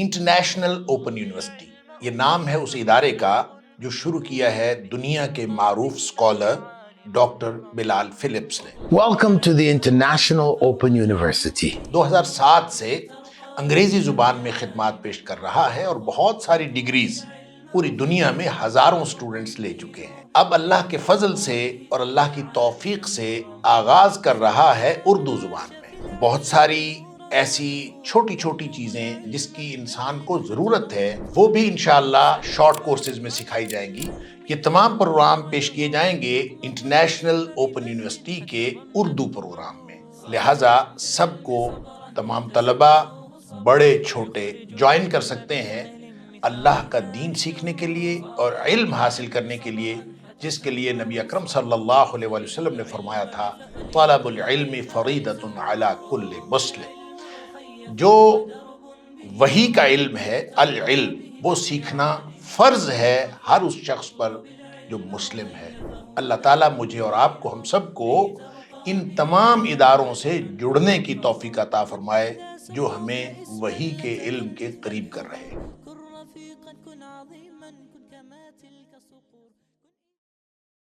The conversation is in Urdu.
انٹرنیشنل اوپن یونیورسٹی، یہ نام ہے اس ادارے کا جو شروع کیا ہے دنیا کے معروف اسکالر ڈاکٹر بلال فلپس نے۔ Welcome to the International Open University. 2007 سے انگریزی زبان میں خدمات پیش کر رہا ہے اور بہت ساری ڈگریز پوری دنیا میں ہزاروں سٹوڈنٹس لے چکے ہیں۔ اب اللہ کے فضل سے اور اللہ کی توفیق سے آغاز کر رہا ہے اردو زبان میں۔ بہت ساری ایسی چھوٹی چھوٹی چیزیں جس کی انسان کو ضرورت ہے وہ بھی انشاءاللہ شارٹ کورسز میں سکھائی جائیں گی۔ یہ تمام پروگرام پیش کیے جائیں گے انٹرنیشنل اوپن یونیورسٹی کے اردو پروگرام میں، لہٰذا سب کو تمام طلبہ بڑے چھوٹے جوائن کر سکتے ہیں اللہ کا دین سیکھنے کے لیے اور علم حاصل کرنے کے لیے، جس کے لیے نبی اکرم صلی اللہ علیہ وآلہ وسلم نے فرمایا تھا طلب العلم فریضۃ علی کل مسلم۔ جو وحی کا علم ہے العلم، وہ سیکھنا فرض ہے ہر اس شخص پر جو مسلم ہے۔ اللہ تعالیٰ مجھے اور آپ کو، ہم سب کو ان تمام اداروں سے جڑنے کی توفیق عطا فرمائے جو ہمیں وحی کے علم کے قریب کر رہے ہیں۔